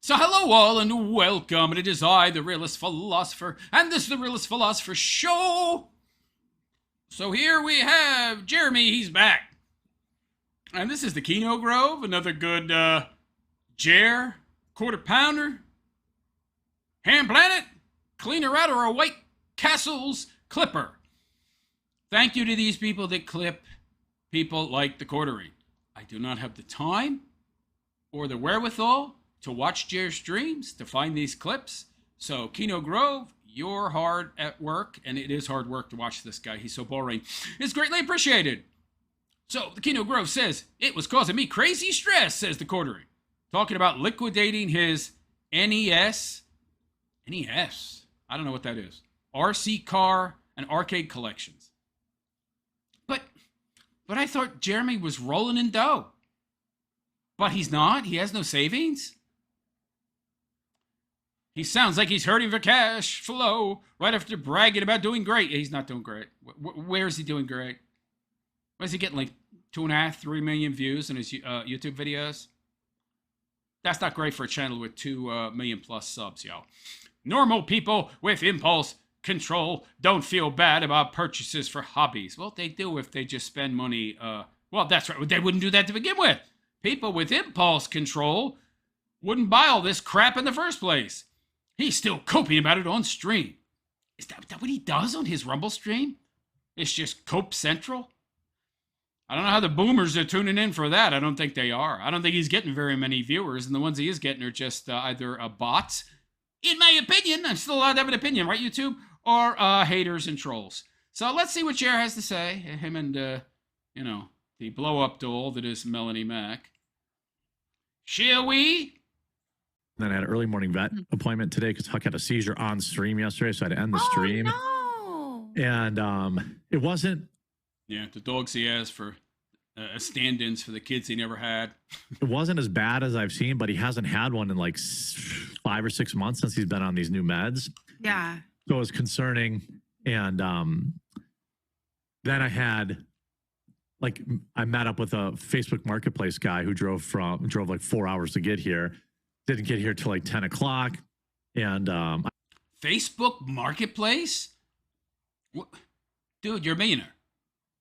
So hello all and welcome, and it is I, the Realist Philosopher, and this is the Realist Philosopher Show. So here we have Jeremy, he's back. And this is the Kino Grove, another good Jer, quarter pounder, Ham Planet, cleaner out or a White Castle's clipper. Thank you to these people that clip people like the Quartering. I do not have the time or the wherewithal to watch Jer's streams to find these clips. So Kino Grove, you're hard at work, and it is hard work to watch this guy. He's so boring. It's greatly appreciated. So the Kino Grove says, it was causing me crazy stress, says the Quartering. Talking about liquidating his NES, I don't know what that is, RC car and arcade collections. But I thought Jeremy was rolling in dough. But he's not. He has no savings. He sounds like he's hurting for cash flow right after bragging about doing great. He's not doing great. Where is he doing great? Why is he getting like 2.5, 3 million views on his YouTube videos? That's not great for a channel with 2 million plus subs, y'all. Normal people with impulse control don't feel bad about purchases for hobbies. Well, they do if they just spend money. Well, that's right. They wouldn't do that to begin with. People with impulse control wouldn't buy all this crap in the first place. He's still coping about it on stream. Is that what he does on his Rumble stream? It's just Cope Central? I don't know how the boomers are tuning in for that. I don't think they are. I don't think he's getting very many viewers, and the ones he is getting are just either bots, in my opinion. I'm still allowed to have an opinion, right, YouTube? Or haters and trolls. So let's see what Jer has to say. Him and, the blow-up doll that is Melanie Mack. Shall we? Then I had an early morning vet appointment today because Huck had a seizure on stream yesterday, so I had to end the stream. No. And it wasn't... Yeah, the dogs he has for stand-ins for the kids he never had. It wasn't as bad as I've seen, but he hasn't had one in like 5 or 6 months since he's been on these new meds. Yeah. So it was concerning. And then I had... I met up with a Facebook Marketplace guy who drove like 4 hours to get here. Didn't get here till like 10 o'clock. And Facebook Marketplace? What? Dude, you're a millionaire.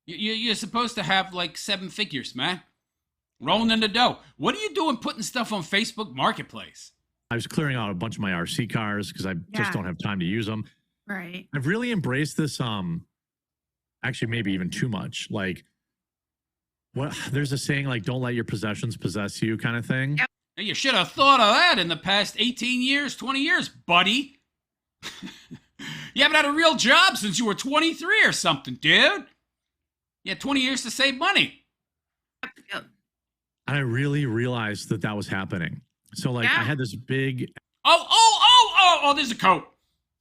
You're supposed to have like 7 figures, man. Rolling in the dough. What are you doing putting stuff on Facebook Marketplace? I was clearing out a bunch of my RC cars because I just don't have time to use them. Right. I've really embraced this, actually maybe even too much. Like, there's a saying like, don't let your possessions possess you kind of thing. Yep. You should have thought of that in the past 18 years, 20 years, buddy. You haven't had a real job since you were 23 or something, dude. You had 20 years to save money. Yep. And I really realized that was happening. So I had this big... Oh, there's a coat.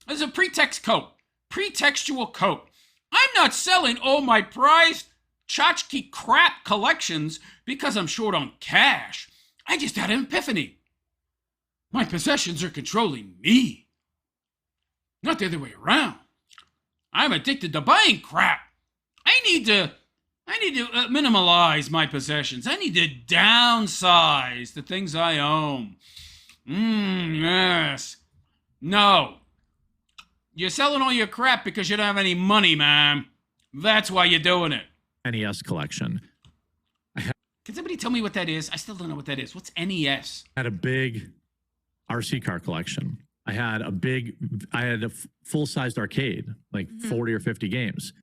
There's a pretext coat. Pretextual coat. I'm not selling all my prized tchotchke crap collections because I'm short on cash. I just had an epiphany. My possessions are controlling me. Not the other way around. I'm addicted to buying crap. I need to minimalize my possessions. I need to downsize the things I own. Yes. No. You're selling all your crap because you don't have any money, man. That's why you're doing it. NES collection. Can somebody tell me what that is? I still don't know what that is. What's NES? I had a big RC car collection. I had a full-sized arcade, like 40 or 50 games.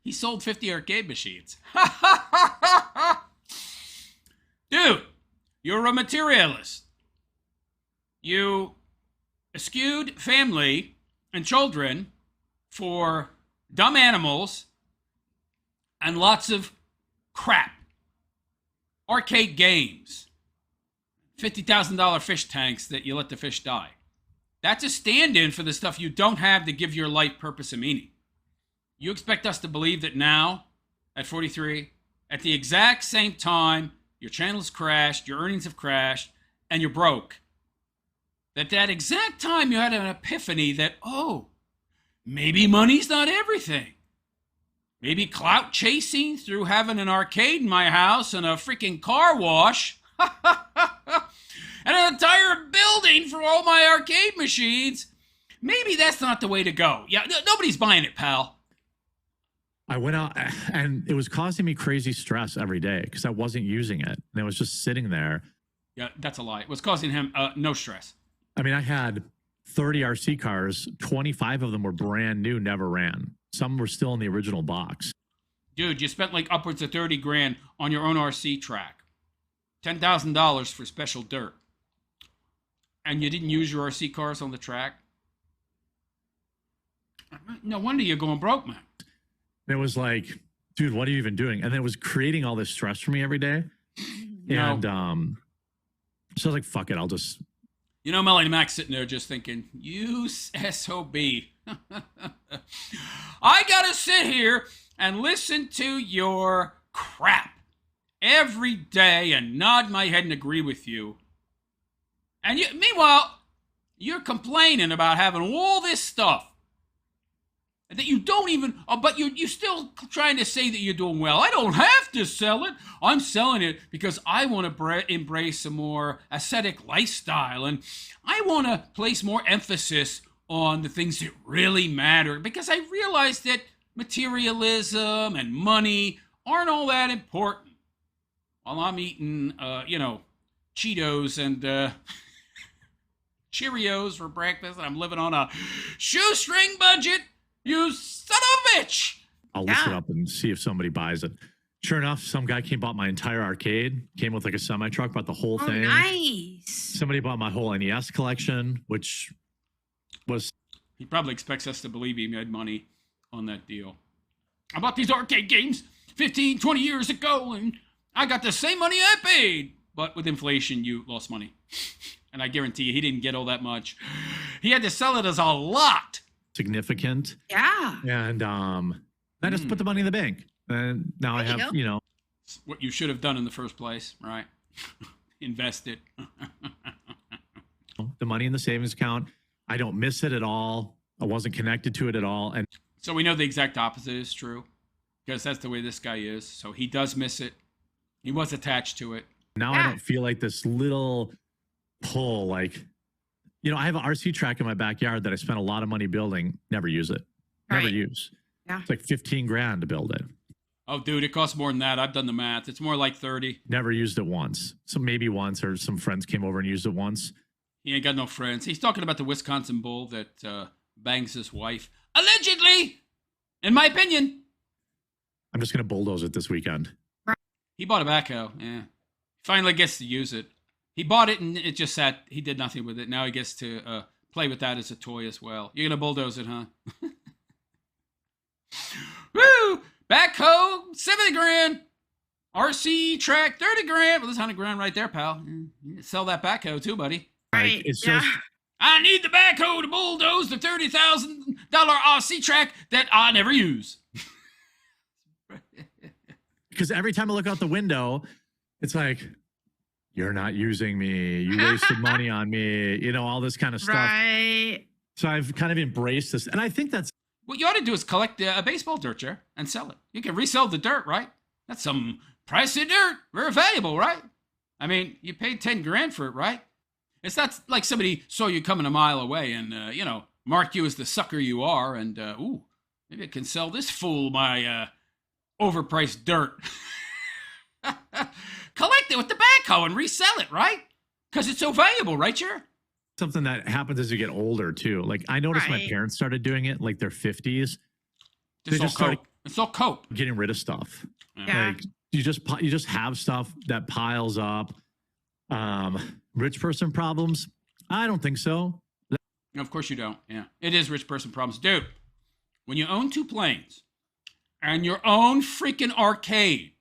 He sold 50 arcade machines. Dude, you're a materialist. You eschewed family and children for dumb animals and lots of crap. Arcade games. $50,000 fish tanks that you let the fish die. That's a stand-in for the stuff you don't have to give your life purpose and meaning. You expect us to believe that now, at 43, at the exact same time, your channel's crashed, your earnings have crashed, and you're broke. That exact time you had an epiphany that, maybe money's not everything. Maybe clout chasing through having an arcade in my house and a freaking car wash paying for all my arcade machines. Maybe that's not the way to go. Yeah, nobody's buying it, pal. I went out and it was causing me crazy stress every day because I wasn't using it. And it was just sitting there. Yeah, that's a lie. It was causing him no stress. I mean, I had 30 RC cars. 25 of them were brand new, never ran. Some were still in the original box. Dude, you spent like upwards of 30 grand on your own RC track. $10,000 for special dirt. And you didn't use your RC cars on the track? No wonder you're going broke, man. And it was like, dude, what are you even doing? And then it was creating all this stress for me every day. And so I was like, fuck it, I'll just... You know, Melanie Mac's sitting there just thinking, you SOB. I gotta sit here and listen to your crap every day and nod my head and agree with you. And meanwhile, you're complaining about having all this stuff that you don't even, but you're still trying to say that you're doing well. I don't have to sell it. I'm selling it because I want to embrace a more ascetic lifestyle. And I want to place more emphasis on the things that really matter because I realize that materialism and money aren't all that important. While I'm eating, Cheetos and Cheerios for breakfast, and I'm living on a shoestring budget. You son of a bitch! I'll listen up and see if somebody buys it. Sure enough, some guy bought my entire arcade, came with like a semi-truck, bought the whole thing. Nice. Somebody bought my whole NES collection, which was... He probably expects us to believe he made money on that deal. I bought these arcade games 15, 20 years ago, and I got the same money I paid. But with inflation, you lost money. And I guarantee you, he didn't get all that much. He had to sell it as a lot. Significant. Yeah. And I just put the money in the bank. And now I have, what you should have done in the first place, right? Invest it. The money in the savings account. I don't miss it at all. I wasn't connected to it at all. And so we know the exact opposite is true because that's the way this guy is. So he does miss it. He was attached to it. Now I don't feel like this little pull, like, I have an RC track in my backyard that I spent a lot of money building, never use it. Never use. Yeah. It's like 15 grand to build it. Oh, dude, it costs more than that. I've done the math. It's more like 30. Never used it once. So maybe once, or some friends came over and used it once. He ain't got no friends. He's talking about the Wisconsin bull that bangs his wife. Allegedly! In my opinion. I'm just going to bulldoze it this weekend. He bought a backhoe. Yeah. Finally gets to use it. He bought it and it just sat. He did nothing with it. Now he gets to play with that as a toy as well. You're going to bulldoze it, huh? Woo! Backhoe, 70 grand. RC track, 30 grand. Well, there's 100 grand right there, pal. You sell that backhoe too, buddy. Right. Like, it's just... I need the backhoe to bulldoze the $30,000 RC track that I never use. Because every time I look out the window, it's like, you're not using me. You wasted money on me. All this kind of stuff. Right. So I've kind of embraced this. And I think that's... What you ought to do is collect a baseball dirt, chair and sell it. You can resell the dirt, right? That's some pricey dirt. Very valuable, right? I mean, you paid 10 grand for it, right? It's not like somebody saw you coming a mile away and, marked you as the sucker you are. And, maybe I can sell this fool my overpriced dirt. Collect it with the backhoe and resell it, right? Because it's so valuable, right, chair? Something that happens as you get older too. Like I noticed my parents started doing it, like their 50s. They just started it's all cope. getting rid of stuff. Yeah. Like you just have stuff that piles up. Rich person problems? I don't think so. Of course you don't. Yeah, it is rich person problems, dude. When you own 2 planes and your own freaking arcade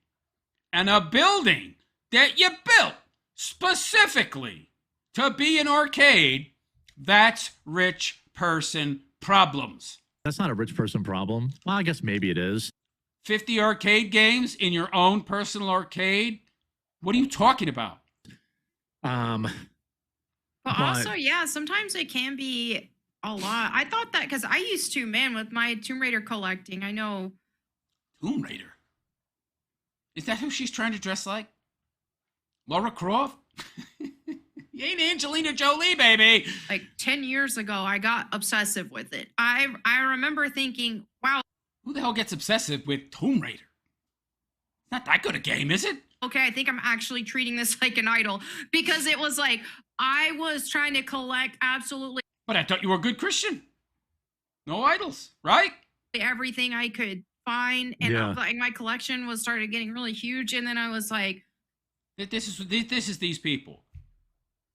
and a building that you built specifically to be an arcade, that's rich person problems. That's not a rich person problem. Well, I guess maybe it is. 50 arcade games in your own personal arcade? What are you talking about? But also, sometimes it can be a lot. I thought that because I used to, with my Tomb Raider collecting, I know. Tomb Raider? Is that who she's trying to dress like? Laura Croft? ain't Angelina Jolie, baby. Like 10 years ago, I got obsessive with it. I remember thinking, wow. Who the hell gets obsessive with Tomb Raider? It's not that good a game, is it? Okay, I think I'm actually treating this like an idol because it was like I was trying to collect absolutely. But I thought you were a good Christian. No idols, right? Everything I could find, and Yeah. like my collection was started getting really huge, and then I was like, This is these people.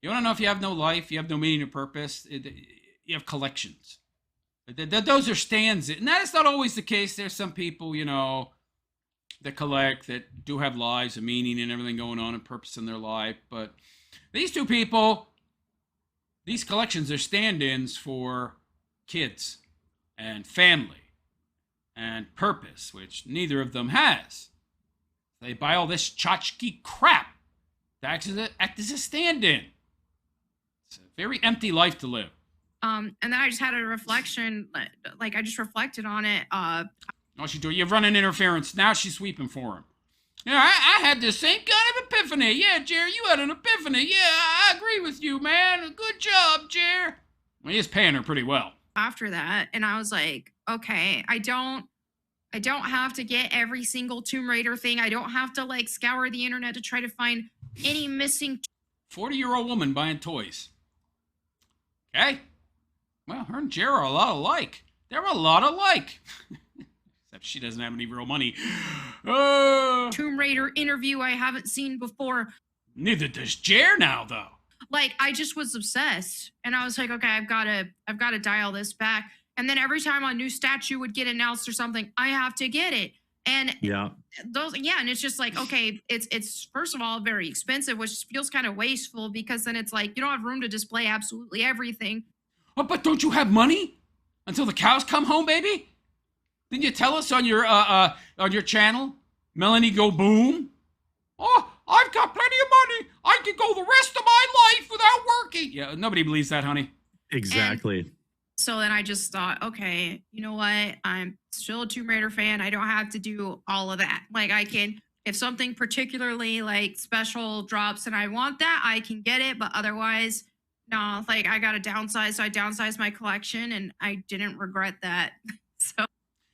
You want to know if you have no life, you have no meaning or purpose, you have collections. Those are stands. And that is not always the case. There's some people, you know, that collect, that do have lives and meaning and everything going on and purpose in their life. But these two people, these collections are stand-ins for kids and family and purpose, which neither of them has. They buy all this tchotchke crap to act as a stand-in. It's a very empty life to live. and then I just had a reflection, like I just reflected on it. Oh, she's doing. You've run an interference. Now she's sweeping for him. Yeah, I had the same kind of epiphany. Yeah, Jerry, you had an epiphany. Yeah, I agree with you, man. Good job, Jerry. Well, he is paying her pretty well. After that, and I was like, okay, I don't have to get every single Tomb Raider thing. I don't have to like scour the internet to try to find any missing 40-year-old woman buying toys. Okay. Well, her and Jerry are a lot alike. They're a lot alike. Except she doesn't have any real money. Tomb Raider interview I haven't seen before. Neither does Jer now, though. Like I just was obsessed, and I was like, okay, I've got to dial this back. And then every time a new statue would get announced or something, I have to get it. And Yeah. and it's just like, okay, it's first of all very expensive, which feels kind of wasteful because then it's like you don't have room to display absolutely everything. Oh, but don't you have money until the cows come home, baby? Didn't you tell us on your channel, Melanie Go Boom? Oh, I've got plenty of money. I could go the rest of my life without working. Yeah, nobody believes that, honey. Exactly. So then I just thought, okay, you know what? I'm still a Tomb Raider fan. I don't have to do all of that. Like I can, if something particularly like special drops and I want that, I can get it. But otherwise, no, like I got to downsize. So I downsized my collection and I didn't regret that. So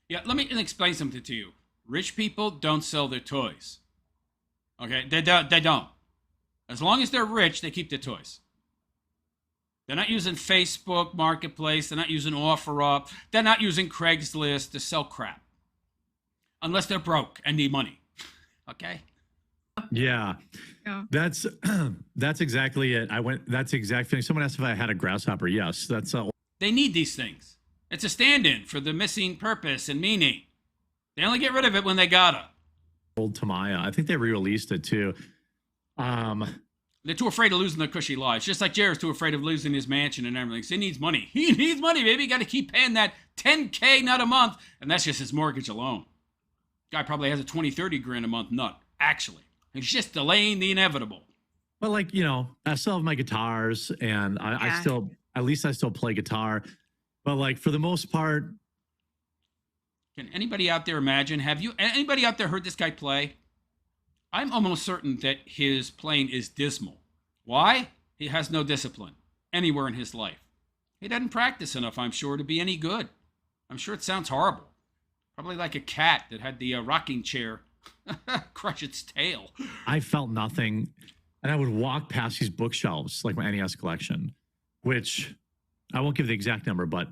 Yeah, let me explain something to you. Rich people don't sell their toys. Okay, they don't. As long as they're rich, they keep their toys. They're not using Facebook Marketplace. They're not using OfferUp. They're not using Craigslist to sell crap. Unless they're broke and need money. Okay? Yeah. Yeah. That's exactly it. That's the exact thing. Someone asked if I had a grasshopper. Yes, that's They need these things. It's a stand-in for the missing purpose and meaning. They only get rid of it when they gotta. old Tamaya. I think they re-released it too. They're too afraid of losing their cushy lives. Just like Jared's too afraid of losing his mansion and everything. So he needs money. He needs money, baby. You got to keep paying that $10K nut a month. And that's just his mortgage alone. Guy probably has a 20, 30 grand a month nut, actually. He's just delaying the inevitable. But like, you know, I still have my guitars and I still, at least I still play guitar. But like for the most part. Can anybody out there imagine? Anybody out there heard this guy play? I'm almost certain that his playing is dismal. Why? He has no discipline anywhere in his life. He doesn't practice enough, I'm sure, to be any good. I'm sure it sounds horrible. Probably like a cat that had the rocking chair crush its tail. I felt nothing. And I would walk past these bookshelves, like my NES collection, which I won't give the exact number, but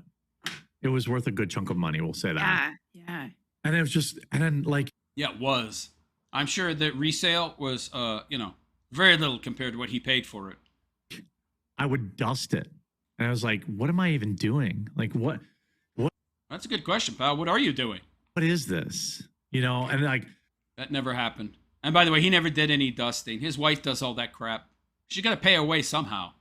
it was worth a good chunk of money. We'll say that. Yeah. And it was just, and then like. Yeah, it was. I'm sure that resale was, very little compared to what he paid for it. I would dust it. And I was like, what am I even doing? Like, what? That's a good question, pal. What are you doing? What is this? You know, and like. That never happened. And by the way, he never did any dusting. His wife does all that crap. She's got to pay her way somehow.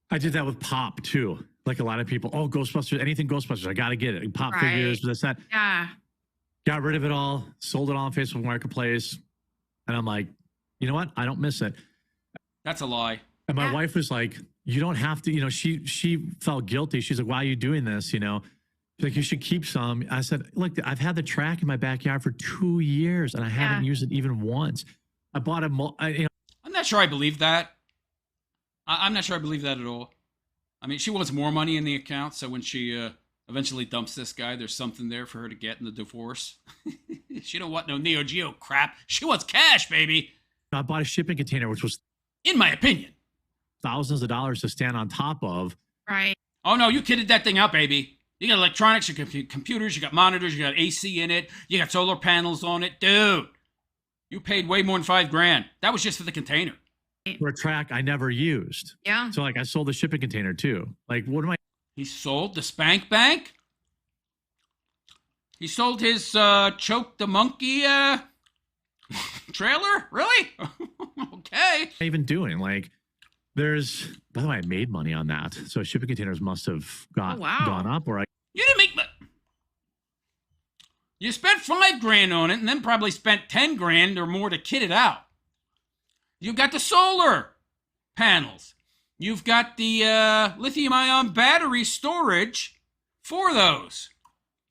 I did that with Pop, too. Like a lot of people, oh, Ghostbusters, anything Ghostbusters, I got to get it. Pop figures, this, that. Yeah. Got rid of it all, sold it all on Facebook Marketplace. And I'm like, you know what? I don't miss it. That's a lie. And my wife was like, you don't have to, you know, she felt guilty. She's like, why are you doing this? You know, she's like, you should keep some. I said, look, I've had the track in my backyard for 2 years and I haven't used it even once. I bought a, I'm not sure I believe that. I'm not sure I believe that at all. I mean, she wants more money in the account, so when she eventually dumps this guy, there's something there for her to get in the divorce. She don't want no Neo Geo crap. She wants cash, baby. I bought a shipping container, which was In my opinion. thousands of dollars to stand on top of. Right. Oh, no, you kitted that thing out, baby. You got electronics, you got computers, you got monitors, you got AC in it, you got solar panels on it. Dude, you paid way more than $5,000. That was just for the container. For a track I never used. Yeah. So like I sold the shipping container too. Like what am I? He sold the Spank Bank. He sold his Choke the Monkey trailer? Really? Okay. Even doing? Like there's, by the way, I made money on that. So shipping containers must have gone up, or You didn't make You spent $5,000 on it and then probably spent $10,000 or more to kit it out. You've got the solar panels. You've got the lithium-ion battery storage for those.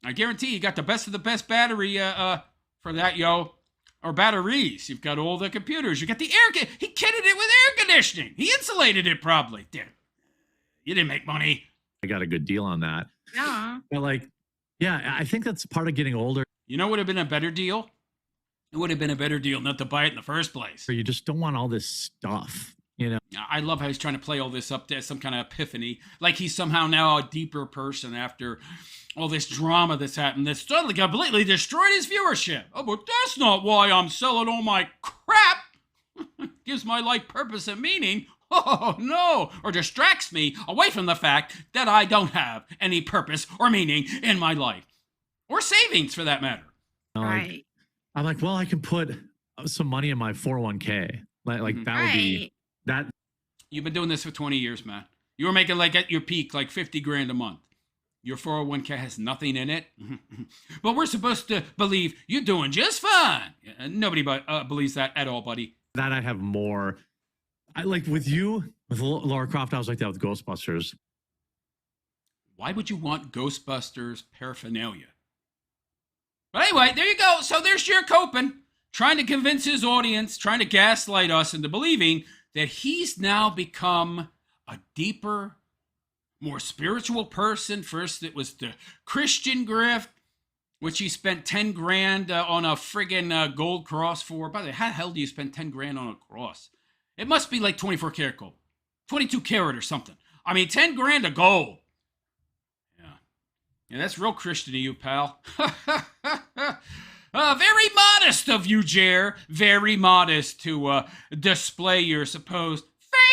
I guarantee you got the best of the best battery for that, yo. Or batteries. You've got all the computers. You got the he kitted it with air conditioning. He insulated it probably. Dude, you didn't make money. I got a good deal on that. Yeah. But like, yeah, I think that's part of getting older. You know what would have been a better deal? It would have been a better deal not to buy it in the first place. Where you just don't want all this stuff, you know? I love how he's trying to play all this up to some kind of epiphany. Like he's somehow now a deeper person after all this drama that's happened that suddenly completely destroyed his viewership. Oh, but that's not why I'm selling all my crap. Gives my life purpose and meaning. Oh, no. Or distracts me away from the fact that I don't have any purpose or meaning in my life. Or savings, for that matter. Right. I'm like, well, I can put some money in my 401k. Like that would be that. You've been doing this for 20 years, man. You were making like at your peak, like $50,000 a month. Your 401k has nothing in it. But we're supposed to believe you're doing just fine. Nobody believes that at all, buddy. That I have more. I like with you, with Laura Croft, I was like that with Ghostbusters. Why would you want Ghostbusters paraphernalia? But anyway, there you go. So there's Jer Copen trying to convince his audience, trying to gaslight us into believing that he's now become a deeper, more spiritual person. First, it was the Christian grift, which he spent $10,000 on a friggin' gold cross for. By the way, how the hell do you spend $10,000 on a cross? It must be like 24 karat gold, 22 karat or something. I mean, $10,000 of gold. Yeah, that's real Christian of you, pal. Very modest of you, Jer. Very modest to display your supposed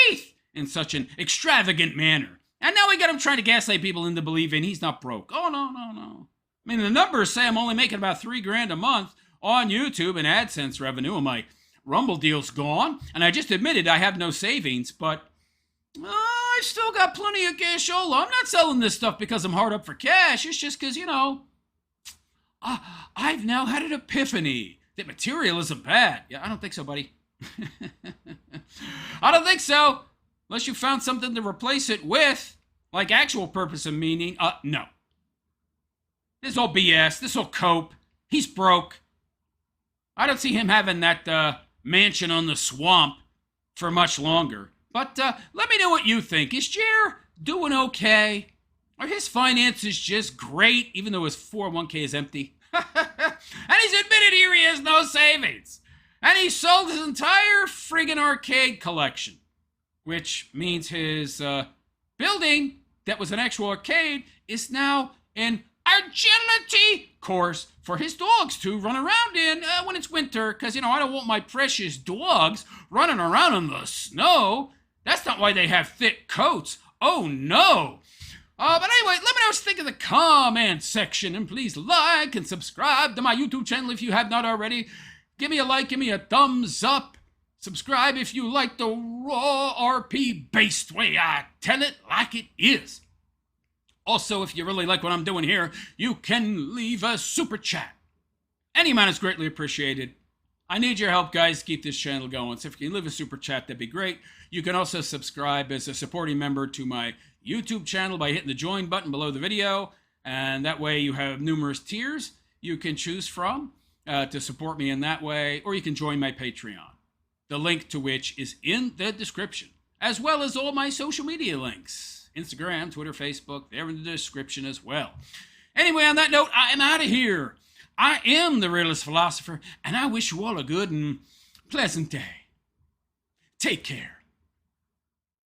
faith in such an extravagant manner. And now we got him trying to gaslight people into believing he's not broke. Oh, no. I mean, the numbers say I'm only making about $3,000 a month on YouTube and AdSense revenue, and my Rumble deal's gone. And I just admitted I have no savings, but I've still got plenty of cashola. I'm not selling this stuff because I'm hard up for cash. It's just because, I've now had an epiphany that material isn't bad. Yeah, I don't think so, buddy. I don't think so. Unless you found something to replace it with, like actual purpose and meaning. No. This is all BS. This will cope. He's broke. I don't see him having that mansion on the swamp for much longer. But let me know what you think. Is Jer doing okay? Are his finances just great, even though his 401k is empty? And he's admitted here he has no savings. And he sold his entire friggin' arcade collection. Which means his building that was an actual arcade is now an agility course for his dogs to run around in when it's winter. Because, I don't want my precious dogs running around in the snow. That's not why they have thick coats. Oh, no. But anyway, let me know what you think in the comment section. And please like and subscribe to my YouTube channel if you have not already. Give me a like, give me a thumbs up. Subscribe if you like the raw RP-based way I tell it like it is. Also, if you really like what I'm doing here, you can leave a super chat. Any amount is greatly appreciated. I need your help, guys, to keep this channel going. So if you can leave a super chat, that'd be great. You can also subscribe as a supporting member to my YouTube channel by hitting the join button below the video. And that way you have numerous tiers you can choose from to support me in that way. Or you can join my Patreon, the link to which is in the description. as well as all my social media links. Instagram, Twitter, Facebook, they're in the description as well. Anyway, on that note, I am out of here. I am the Realist Philosopher, and I wish you all a good and pleasant day. Take care.